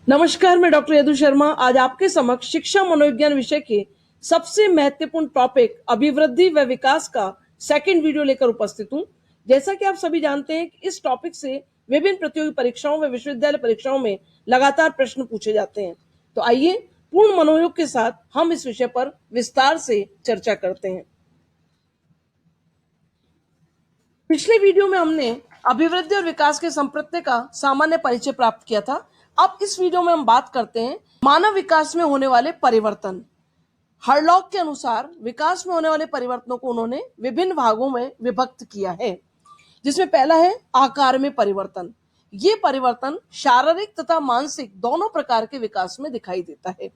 नमस्कार, मैं डॉक्टर यदु शर्मा आज आपके समक्ष शिक्षा मनोविज्ञान विषय के सबसे महत्वपूर्ण टॉपिक अभिवृद्धि व विकास का सेकंड वीडियो लेकर उपस्थित हूं। जैसा कि आप सभी जानते हैं कि इस टॉपिक से विभिन्न प्रतियोगी परीक्षाओं व विश्वविद्यालय परीक्षाओं में लगातार प्रश्न पूछे जाते हैं। तो आइए पूर्ण मनोयोग के साथ हम इस विषय पर विस्तार से चर्चा करते हैं। पिछले वीडियो में हमने अभिवृद्धि और विकास के संप्रत्यय का सामान्य परिचय प्राप्त किया था। अब इस वीडियो में हम बात करते हैं मानव विकास में होने वाले परिवर्तन। हरलॉक के अनुसार विकास में होने वाले परिवर्तनों को उन्होंने विभिन्न भागों में विभक्त किया है, जिसमें पहला है आकार में परिवर्तन। ये परिवर्तन शारीरिक तथा मानसिक दोनों प्रकार के विकास में दिखाई देता है।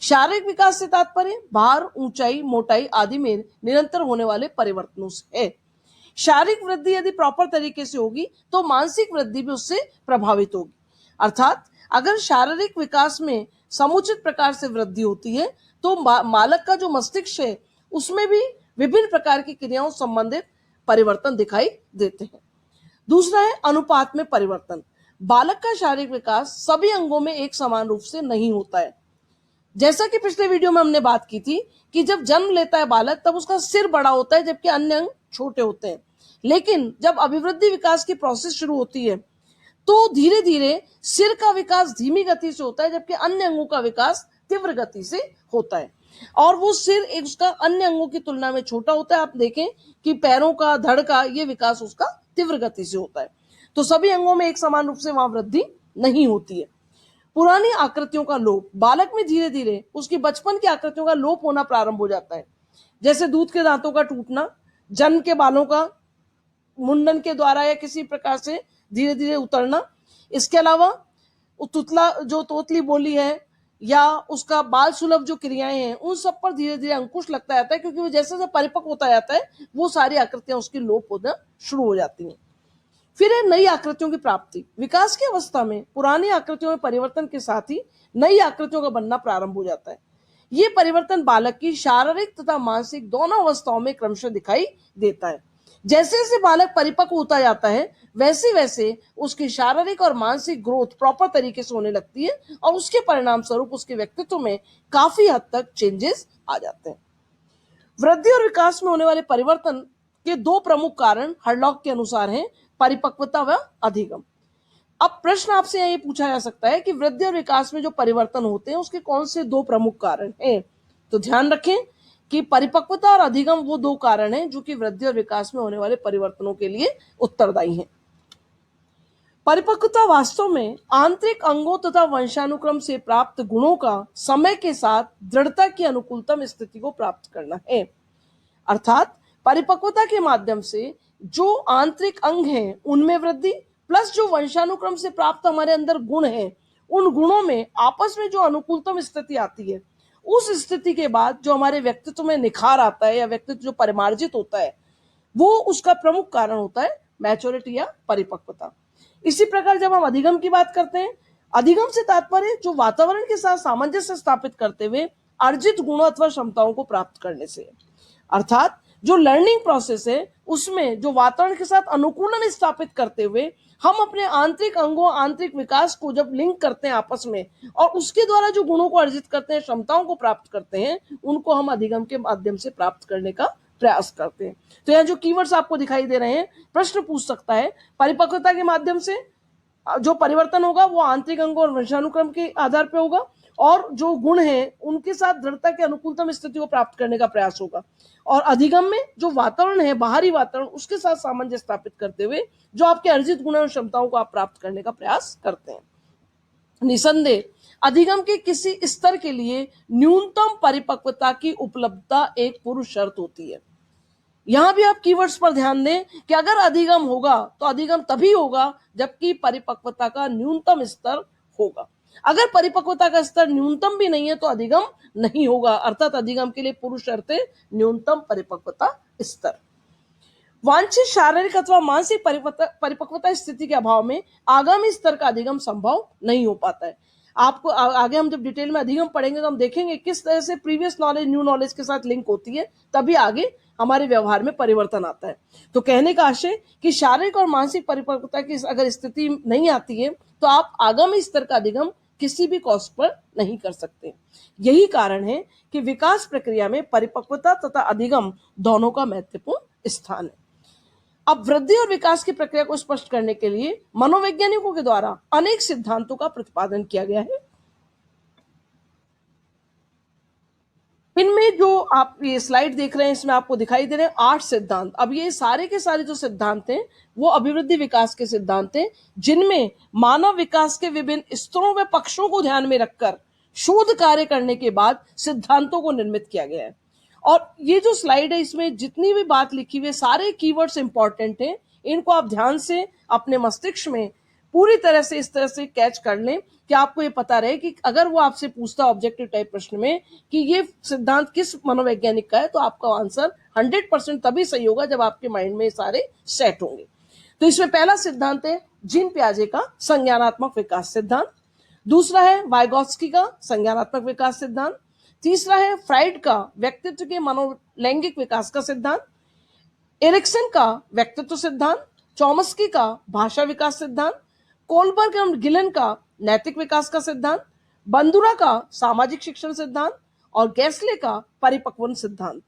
शारीरिक विकास से तात्पर्य भार, ऊंचाई, मोटाई आदि में निरंतर होने वाले परिवर्तनों से है। शारीरिक वृद्धि यदि प्रॉपर तरीके से होगी तो मानसिक वृद्धि भी उससे प्रभावित होगी। अर्थात अगर शारीरिक विकास में समुचित प्रकार से वृद्धि होती है तो बालक का जो मस्तिष्क है उसमें भी विभिन्न प्रकार की क्रियाओं संबंधित परिवर्तन दिखाई देते हैं। दूसरा है अनुपात में परिवर्तन। बालक का शारीरिक विकास सभी अंगों में एक समान रूप से नहीं होता है। जैसा कि पिछले वीडियो में हमने बात की थी कि जब जन्म लेता है बालक तब उसका सिर बड़ा होता है जबकि अन्य अंग छोटे होते हैं, लेकिन जब अभिवृद्धि विकास की प्रोसेस शुरू होती है तो धीरे धीरे सिर का विकास धीमी गति से होता है जबकि अन्य अंगों का विकास तीव्र गति से होता है, और वो सिर एक उसका अन्य अंगों की तुलना में छोटा होता है। आप देखें कि पैरों का, धड़ का ये विकास उसका तीव्र गति से होता है। तो सभी अंगों में एक समान रूप से वहां वृद्धि नहीं होती है। पुरानी आकृतियों का लोप, बालक में धीरे धीरे उसकी बचपन की आकृतियों का लोप होना प्रारंभ हो जाता है, जैसे दूध के दांतों का टूटना, जन्म के बालों का मुंडन के द्वारा या किसी प्रकार से धीरे धीरे उतरना। इसके अलावा तुतला जो तोतली बोली है या उसका बाल सुलभ जो क्रियाएं हैं उन सब पर धीरे धीरे अंकुश लगता जाता है, क्योंकि वो जैसे जैसे परिपक्व होता जाता है वो सारी आकृतियां उसकी लोप होना शुरू हो जाती हैं। फिर है नई आकृतियों की प्राप्ति। विकास की अवस्था में पुरानी आकृतियों में परिवर्तन के साथ ही नई आकृतियों का बनना प्रारंभ हो जाता है। ये परिवर्तन बालक की शारीरिक तथा मानसिक दोनों अवस्थाओं में क्रमशः दिखाई देता है। जैसे जैसे बालक परिपक्व होता जाता है वैसे वैसे उसकी शारीरिक और मानसिक ग्रोथ प्रॉपर तरीके से होने लगती है और उसके परिणाम स्वरूप उसके व्यक्तित्व में काफी हद तक चेंजेस आ जाते हैं। वृद्धि और विकास में होने वाले परिवर्तन के दो प्रमुख कारण हरलॉक के अनुसार हैं, परिपक्वता व अधिगम। अब प्रश्न आपसे ये पूछा जा सकता है कि वृद्धि और विकास में जो परिवर्तन होते हैं उसके कौन से दो प्रमुख कारण हैं। तो ध्यान रखें कि परिपक्वता और अधिगम वो दो कारण हैं जो कि वृद्धि और विकास में होने वाले परिवर्तनों के लिए उत्तरदायी हैं। परिपक्वता वास्तव में आंतरिक अंगों तथा वंशानुक्रम से प्राप्त गुणों का समय के साथ दृढ़ता की अनुकूलतम स्थिति को प्राप्त करना है। अर्थात परिपक्वता के माध्यम से जो आंतरिक अंग हैं उनमें वृद्धि प्लस जो वंशानुक्रम से प्राप्त हमारे अंदर गुण हैं उन गुणों में आपस में जो अनुकूलतम स्थिति आती है, उस स्थिति के बाद जो हमारे व्यक्तित्व में निखार आता है या व्यक्तित्व जो परिमार्जित होता है वो उसका प्रमुख कारण होता है मैच्योरिटी या परिपक्वता। इसी प्रकार जब हम अधिगम की बात करते हैं, अधिगम से तात्पर्य जो वातावरण के साथ सामंजस्य स्थापित करते हुए अर्जित गुणों अथवा क्षमताओं को प्राप्त करने से। अर्थात जो लर्निंग प्रोसेस है उसमें जो वातावरण के साथ अनुकूलन स्थापित करते हुए हम अपने आंतरिक अंगों, आंतरिक विकास को जब लिंक करते हैं आपस में और उसके द्वारा जो गुणों को अर्जित करते हैं, क्षमताओं को प्राप्त करते हैं, उनको हम अधिगम के माध्यम से प्राप्त करने का प्रयास करते हैं। तो यहाँ जो कीवर्ड्स आपको दिखाई दे रहे हैं, प्रश्न पूछ सकता है परिपक्वता के माध्यम से जो परिवर्तन होगा वो आंतरिक अंगों और वंशानुक्रम के आधार पर होगा और जो गुण हैं उनके साथ दृढ़ता के अनुकूलतम स्थिति को प्राप्त करने का प्रयास होगा, और अधिगम में जो वातावरण है, बाहरी वातावरण, उसके साथ सामंजस्य स्थापित करते हुए जो आपके अर्जित गुणों और क्षमताओं को आप प्राप्त करने का प्रयास करते हैं। निसंदेह अधिगम के किसी स्तर के लिए न्यूनतम परिपक्वता की उपलब्धता एक पूर्व शर्त होती है। यहां भी आप कीवर्ड्स पर ध्यान दें कि अगर अधिगम होगा तो अधिगम तभी होगा जबकि परिपक्वता का न्यूनतम स्तर होगा। अगर परिपक्वता का स्तर न्यूनतम भी नहीं है तो अधिगम नहीं होगा। अर्थात अधिगम के लिए पूर्व शर्त है न्यूनतम परिपक्वता स्तर। वांछित शारीरिक अथवा मानसिक परिपक्वता स्थिति के अभाव में आगामी स्तर का अधिगम संभव नहीं हो पाता है। आपको आगे हम जब डिटेल में अधिगम पढ़ेंगे तो हम देखेंगे किस तरह से प्रीवियस नॉलेज न्यू नॉलेज के साथ लिंक होती है, तभी आगे हमारे व्यवहार में परिवर्तन आता है। तो कहने का आशय कि शारीरिक और मानसिक परिपक्वता की अगर स्थिति नहीं आती है तो आप आगामी स्तर का अधिगम किसी भी कॉस्ट पर नहीं कर सकते। यही कारण है कि विकास प्रक्रिया में परिपक्वता तथा अधिगम दोनों का महत्वपूर्ण स्थान है। अब वृद्धि और विकास की प्रक्रिया को स्पष्ट करने के लिए मनोवैज्ञानिकों के द्वारा अनेक सिद्धांतों का प्रतिपादन किया गया है। इनमें जो आप ये स्लाइड देख रहे हैं, इसमें आपको दिखाई दे रहे हैं 8 सिद्धांत। अब ये सारे के सारे जो सिद्धांत हैं वो अभिवृद्धि विकास के सिद्धांत हैं, जिनमें मानव विकास के विभिन्न स्तरों व पक्षों को ध्यान में रखकर शोध कार्य करने के बाद सिद्धांतों को निर्मित किया गया है। और ये जो स्लाइड है, इसमें जितनी भी बात लिखी हुई है, सारे कीवर्ड्स इंपॉर्टेंट हैं। इनको आप ध्यान से अपने मस्तिष्क में पूरी तरह से इस तरह से कैच कर लें कि आपको ये पता रहे कि अगर वो आपसे पूछता ऑब्जेक्टिव टाइप प्रश्न में कि ये सिद्धांत किस मनोवैज्ञानिक का है, तो आपका आंसर 100% तभी सही होगा जब आपके माइंड में सारे सेट होंगे। तो इसमें पहला सिद्धांत है जीन पियाजे का संज्ञानात्मक विकास सिद्धांत। दूसरा है वाइगोत्स्की का संज्ञानात्मक विकास सिद्धांत। तीसरा है फ्राइड का व्यक्तित्व के मनोलैंगिक विकास का सिद्धांत। एरिक्सन का व्यक्तित्व सिद्धांत। चॉम्स्की का भाषा विकास सिद्धांत। कोलबर्ग एवं गिलन का नैतिक विकास का सिद्धांत। बंदुरा का सामाजिक शिक्षण सिद्धांत और गैसले का परिपक्वन सिद्धांत।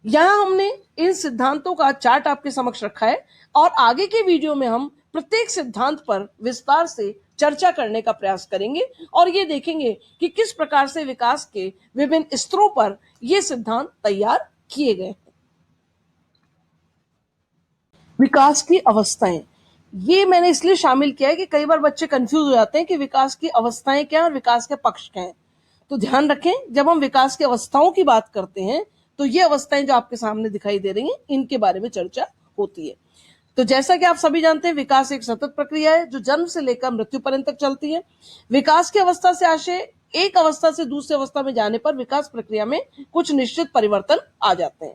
यहां हमने इन सिद्धांतों का चार्ट आपके समक्ष रखा है और आगे के वीडियो में हम प्रत्येक सिद्धांत पर विस्तार से चर्चा करने का प्रयास करेंगे और ये देखेंगे कि किस प्रकार से विकास के विभिन्न स्तरों पर ये सिद्धांत तैयार किए गए। विकास की अवस्थाएं, ये मैंने इसलिए शामिल किया है कि कई बार बच्चे कंफ्यूज हो जाते हैं कि विकास की अवस्थाएं क्या है और विकास के पक्ष क्या है। तो ध्यान रखें, जब हम विकास की अवस्थाओं की बात करते हैं तो ये अवस्थाएं जो आपके सामने दिखाई दे रही हैं, इनके बारे में चर्चा होती है। तो जैसा कि आप सभी जानते हैं, विकास एक सतत प्रक्रिया है जो जन्म से लेकर मृत्यु पर्यंत तक चलती है। विकास की अवस्था से आशय एक अवस्था से दूसरी अवस्था में जाने पर विकास प्रक्रिया में कुछ निश्चित परिवर्तन आ जाते हैं।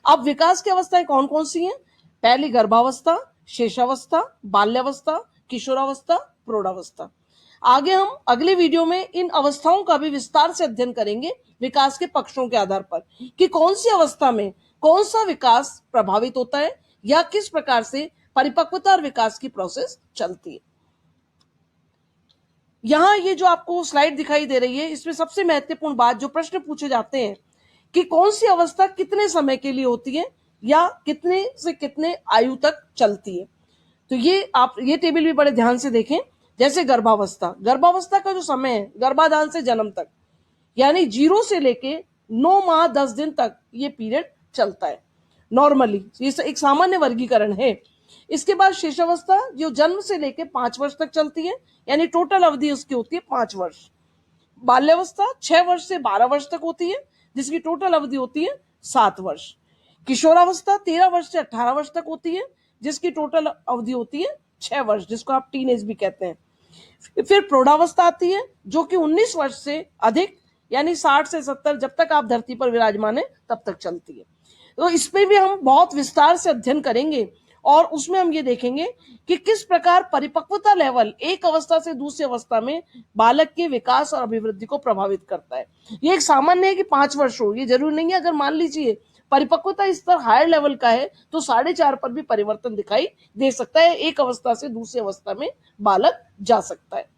अब विकास की अवस्थाएं कौन कौन सी हैं? पहली गर्भावस्था, शेषावस्था, बाल्यावस्था, किशोरावस्था, प्रौढ़ावस्था। आगे हम अगले वीडियो में इन अवस्थाओं का भी विस्तार से अध्ययन करेंगे विकास के पक्षों के आधार पर कि कौन सी अवस्था में कौन सा विकास प्रभावित होता है या किस प्रकार से परिपक्वता और विकास की प्रोसेस चलती है। यहां ये जो आपको स्लाइड दिखाई दे रही है, इसमें सबसे महत्वपूर्ण बात जो प्रश्न पूछे जाते हैं कि कौन सी अवस्था कितने समय के लिए होती है या कितने से कितने आयु तक चलती है। तो ये आप ये टेबल भी बड़े ध्यान से देखें। जैसे गर्भावस्था, गर्भावस्था का जो समय है गर्भाधान से जन्म तक, यानी 0 से लेके 9 माह 10 दिन तक ये पीरियड चलता है नॉर्मली। ये एक सामान्य वर्गीकरण है। इसके बाद शेषावस्था जो जन्म से लेके 5 वर्ष तक चलती है, यानी टोटल अवधि उसकी होती है 5 वर्ष। बाल्यावस्था 6 वर्ष से 12 वर्ष तक होती है, जिसकी टोटल अवधि होती है 7 वर्ष। किशोरावस्था 13 वर्ष से 18 वर्ष तक होती है, जिसकी टोटल अवधि होती है 6 वर्ष, जिसको आप टीनेज भी कहते हैं। फिर प्रौढ़ावस्था आती है जो कि 19 वर्ष से अधिक, यानी 60 से 70, जब तक आप धरती पर विराजमान है तब तक चलती है। तो इसमें भी हम बहुत विस्तार से अध्ययन करेंगे और उसमें हम ये देखेंगे कि किस प्रकार परिपक्वता लेवल एक अवस्था से दूसरी अवस्था में बालक के विकास और अभिवृद्धि को प्रभावित करता है। ये एक सामान्य है कि 5 वर्ष हो, ये जरूरी नहीं है। अगर मान लीजिए परिपक्वता स्तर हायर लेवल का है तो 4.5 पर भी परिवर्तन दिखाई दे सकता है, एक अवस्था से दूसरी अवस्था में बालक जा सकता है।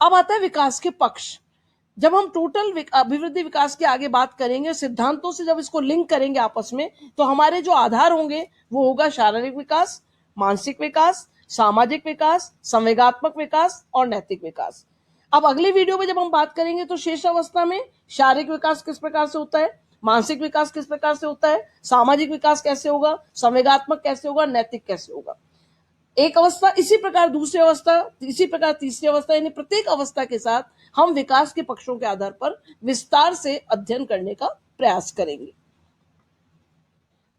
अब आता है विकास के पक्ष। जब हम टोटल अभिवृद्धि विकास की आगे बात करेंगे, सिद्धांतों से जब इसको लिंक करेंगे आपस में, तो हमारे जो आधार होंगे वो होगा शारीरिक विकास, मानसिक विकास, सामाजिक विकास, संवेगात्मक विकास और नैतिक विकास। अब अगले वीडियो में जब हम बात करेंगे तो शेष अवस्था में शारीरिक विकास किस प्रकार से होता है, मानसिक विकास किस प्रकार से होता है, सामाजिक विकास कैसे होगा, संवेगात्मक कैसे होगा, नैतिक कैसे होगा। एक अवस्था, इसी प्रकार दूसरी अवस्था, इसी प्रकार तीसरी अवस्था, यानी प्रत्येक अवस्था के साथ हम विकास के पक्षों के आधार पर विस्तार से अध्ययन करने का प्रयास करेंगे।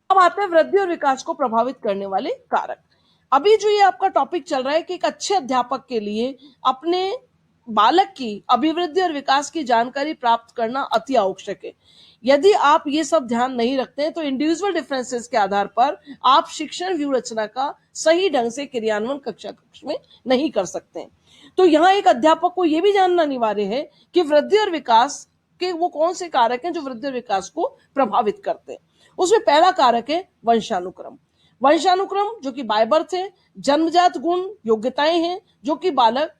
अब आता है वृद्धि और विकास को प्रभावित करने वाले कारक। अभी जो ये आपका टॉपिक चल रहा है कि एक अच्छे अध्यापक के लिए अपने बालक की अभिवृद्धि और विकास की जानकारी प्राप्त करना अति आवश्यक है। यदि आप ये सब ध्यान नहीं रखते हैं तो इंडिविजुअल डिफरेंसेस के आधार पर आप शिक्षण व्यूह रचना का सही ढंग से क्रियान्वयन कक्षा कक्ष में नहीं कर सकते हैं। तो यहाँ एक अध्यापक को यह भी जानना अनिवार्य है कि वृद्धि और विकास के वो कौन से कारक हैं जो वृद्धि और विकास को प्रभावित करते हैं। उसमें पहला कारक है वंशानुक्रम। वंशानुक्रम जो कि बाय बर्थ है, जन्मजात गुण योग्यताएं हैं जो कि बालक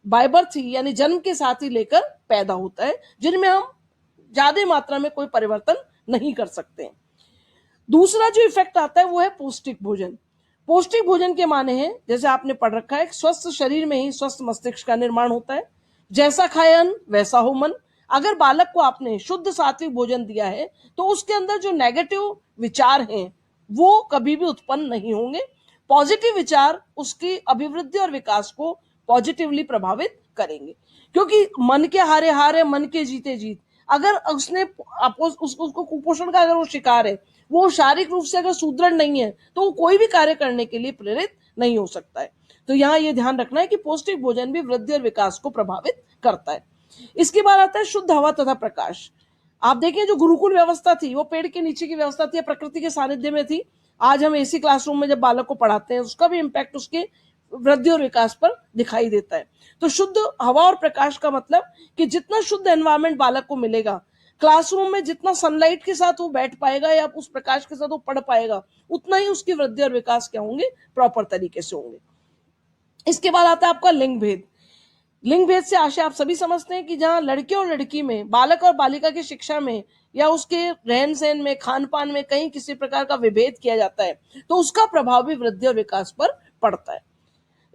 बाय बर्थ ही यानी जन्म के साथ ही लेकर पैदा होता है, जिनमें हम ज्यादा मात्रा में कोई परिवर्तन नहीं कर सकते। दूसरा जो इफेक्ट आता है वो है पौष्टिक भोजन। पौष्टिक भोजन के माने हैं, जैसे आपने पढ़ रखा है, स्वस्थ शरीर में ही स्वस्थ मस्तिष्क का निर्माण होता है। जैसा खाए अन्न वैसा हो मन। अगर बालक को आपने शुद्ध सात्विक भोजन दिया है तो उसके अंदर जो नेगेटिव विचार हैं वो कभी भी उत्पन्न नहीं होंगे। पॉजिटिव विचार उसकी अभिवृद्धि और विकास को पॉजिटिवली प्रभावित करेंगे, क्योंकि मन के हारे हार है, मन के जीते जीत। अगर उसने उसको कुपोषण का अगर वो शिकार है, वो शारीरिक रूप से अगर सुदृढ़ नहीं है तो वो कोई भी कार्य करने के लिए प्रेरित नहीं हो सकता है। तो यहाँ ये ध्यान रखना है कि पौष्टिक भोजन भी वृद्धि और विकास को प्रभावित करता है। इसके बाद आता है शुद्ध हवा तथा प्रकाश। आप देखें, जो गुरुकुल व्यवस्था थी वो पेड़ के नीचे की व्यवस्था थी, प्रकृति के सानिध्य में थी। आज हम एसी क्लासरूम में जब बालक को पढ़ाते हैं उसका भी इम्पैक्ट उसके वृद्धि और विकास पर दिखाई देता है। तो शुद्ध हवा और प्रकाश का मतलब कि जितना शुद्ध एनवायरमेंट बालक को मिलेगा, क्लासरूम में जितना सनलाइट के साथ वो बैठ पाएगा या उस प्रकाश के साथ वो पढ़ पाएगा, उतना ही उसकी वृद्धि और विकास क्या होंगे, प्रॉपर तरीके से होंगे। इसके बाद आता है आपका लिंग भेद। लिंग भेद से आशय आप सभी समझते हैं कि जहां लड़के और लड़की में, बालक और बालिका की शिक्षा में या उसके रहन सहन में, खान पान में कहीं किसी प्रकार का विभेद किया जाता है तो उसका प्रभाव भी वृद्धि और विकास पर पड़ता है।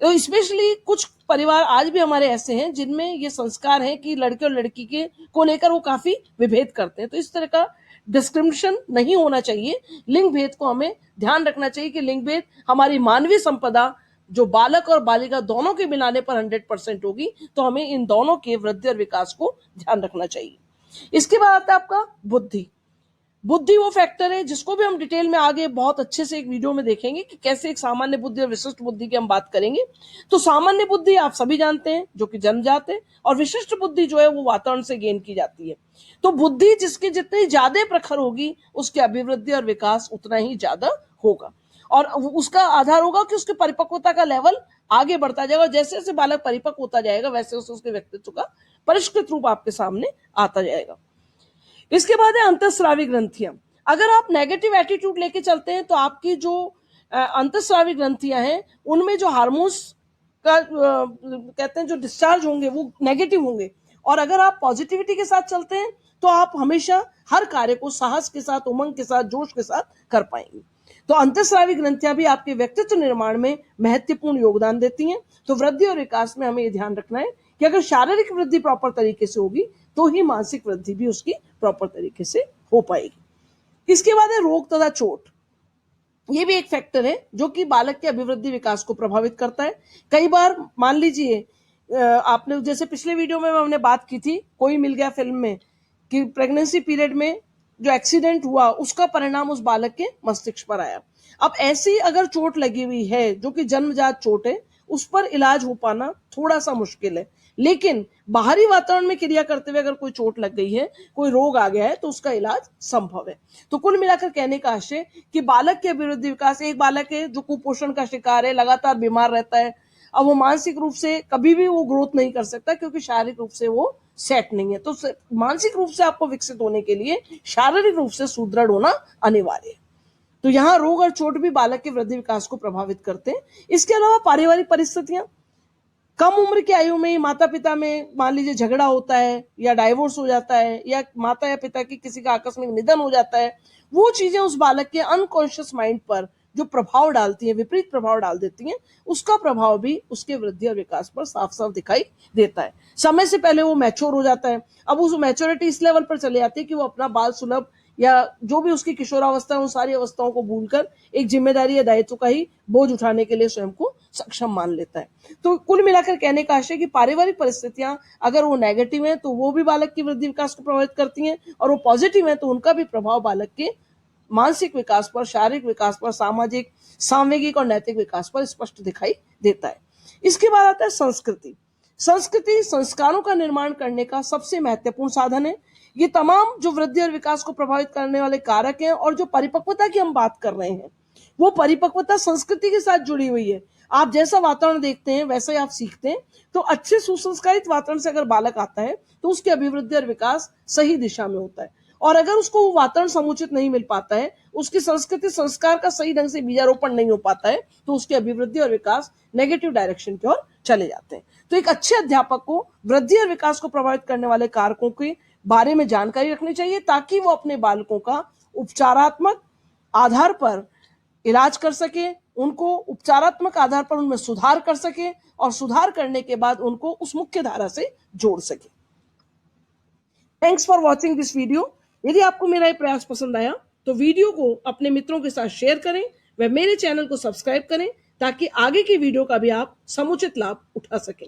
तो स्पेशली कुछ परिवार आज भी हमारे ऐसे हैं जिनमें ये संस्कार है कि लड़के और लड़की के को लेकर वो काफी विभेद करते हैं। तो इस तरह का डिस्क्रिमिनेशन नहीं होना चाहिए। लिंग भेद को हमें ध्यान रखना चाहिए कि लिंग भेद हमारी मानवीय संपदा जो बालक और बालिका दोनों के मिलाने पर 100% होगी, तो हमें इन दोनों के वृद्धि और विकास को ध्यान रखना चाहिए। इसके बाद आता है आपका बुद्धि। बुद्धि वो फैक्टर है जिसको भी हम डिटेल में आगे बहुत अच्छे से एक वीडियो में देखेंगे कि कैसे एक सामान्य बुद्धि और विशिष्ट बुद्धि की हम बात करेंगे। तो सामान्य बुद्धि आप सभी जानते हैं जो कि जन्मजात है, और विशिष्ट बुद्धि जो है वो वातावरण से गेन की जाती है। तो बुद्धि जिसकी जितनी ज्यादा प्रखर होगी उसकी अभिवृद्धि और विकास उतना ही ज्यादा होगा, और उसका आधार होगा कि उसकी परिपक्वता का लेवल आगे बढ़ता जाएगा। जैसे जैसे बालक परिपक्व होता जाएगा वैसे वैसे उसके व्यक्तित्व का परिष्कृत रूप आपके सामने आता जाएगा। इसके बाद है अंतःस्रावी ग्रंथियां। अगर आप नेगेटिव एटीट्यूड लेके चलते हैं तो आपकी जो अंतःस्रावी ग्रंथियां हैं उनमें जो हार्मोन्स का कहते हैं जो डिस्चार्ज होंगे वो नेगेटिव होंगे, और अगर आप पॉजिटिविटी के साथ चलते हैं तो आप हमेशा हर कार्य को साहस के साथ, उमंग के साथ, जोश के साथ कर पाएंगे। तो अंतःस्रावी ग्रंथियां भी आपके व्यक्तित्व निर्माण में महत्वपूर्ण योगदान देती हैं। तो वृद्धि और विकास में हमें यह ध्यान रखना है कि अगर शारीरिक वृद्धि प्रॉपर तरीके से होगी तो ही मानसिक वृद्धि भी उसकी प्रॉपर तरीके से हो पाएगी। इसके बाद है रोग तथा चोट। ये भी एक फैक्टर है जो कि बालक के अभिवृद्धि विकास को प्रभावित करता है। कई बार मान लीजिए आपने जैसे पिछले वीडियो में हमने बात की थी कोई मिल गया फिल्म में, कि प्रेगनेंसी पीरियड में जो एक्सीडेंट हुआ उसका परिणाम उस बालक के मस्तिष्क पर आया। अब ऐसी अगर चोट लगी हुई है जो कि जन्मजात चोट है, उस पर इलाज हो पाना थोड़ा सा मुश्किल है, लेकिन बाहरी वातावरण में क्रिया करते हुए अगर कोई चोट लग गई है, कोई रोग आ गया है, तो उसका इलाज संभव है। तो कुल मिलाकर कहने का आशय कि बालक के अभिवृद्धि विकास, एक बालक है जो कुपोषण का शिकार है, लगातार बीमार रहता है, अब वो मानसिक रूप से कभी भी वो ग्रोथ नहीं कर सकता क्योंकि शारीरिक रूप से वो सेट नहीं है। तो मानसिक रूप से आपको विकसित होने के लिए शारीरिक रूप से सुदृढ़ होना अनिवार्य है। तो यहाँ रोग और चोट भी बालक के वृद्धि विकास को प्रभावित करते हैं। इसके अलावा पारिवारिक परिस्थितियां, कम उम्र की आयु में माता पिता में मान लीजिए झगड़ा होता है या डाइवोर्स हो जाता है या माता या पिता की किसी का आकस्मिक निधन हो जाता है, वो चीजें उस बालक के अनकॉन्शियस माइंड पर जो प्रभाव डालती हैं, विपरीत प्रभाव डाल देती हैं, उसका प्रभाव भी उसके वृद्धि और विकास पर साफ साफ दिखाई देता है। समय से पहले वो मैच्योर हो जाता है। अब उस मैच्योरिटी इस लेवल पर चले जाती है कि वो अपना बाल सुलभ या जो भी उसकी किशोरावस्था है उन सारी अवस्थाओं को भूलकर एक जिम्मेदारी या दायित्व का ही बोझ उठाने के लिए स्वयं को सक्षम मान लेता है। तो कुल मिलाकर कहने का आशय कि पारिवारिक परिस्थितियां अगर वो नेगेटिव हैं तो वो भी बालक की वृद्धि विकास को प्रभावित करती हैं, और वो पॉजिटिव हैं तो उनका भी प्रभाव बालक के मानसिक विकास पर, शारीरिक विकास पर, सामाजिक, सांवेगिक और नैतिक विकास पर स्पष्ट दिखाई देता है। इसके बाद आता है संस्कृति। संस्कृति संस्कारों का निर्माण करने का सबसे महत्वपूर्ण साधन है। ये तमाम जो वृद्धि और विकास को प्रभावित करने वाले कारक हैं, और जो परिपक्वता की हम बात कर रहे हैं वो परिपक्वता संस्कृति के साथ जुड़ी हुई है। आप जैसा वातावरण देखते हैं वैसा ही आप सीखते हैं। तो अच्छे सुसंस्कारित वातावरण से अगर बालक आता है तो उसकी अभिवृद्धि और विकास सही दिशा में होता है, और अगर उसको वो वातावरण समुचित नहीं मिल पाता है, उसकी संस्कृति संस्कार का सही ढंग से बीजारोपण नहीं हो पाता है, तो उसकी अभिवृद्धि और विकास नेगेटिव डायरेक्शन की ओर चले जाते हैं। तो एक अच्छे अध्यापक को वृद्धि और विकास को प्रभावित करने वाले कारकों के बारे में जानकारी रखनी चाहिए ताकि वो अपने बालकों का उपचारात्मक आधार पर इलाज कर सके, उनको उपचारात्मक आधार पर उनमें सुधार कर सके और सुधार करने के बाद उनको उस मुख्य धारा से जोड़ सके। Thanks for watching this video. यदि आपको मेरा ये प्रयास पसंद आया तो वीडियो को अपने मित्रों के साथ शेयर करें व मेरे चैनल को सब्सक्राइब करें ताकि आगे की वीडियो का भी आप समुचित लाभ उठा सकें।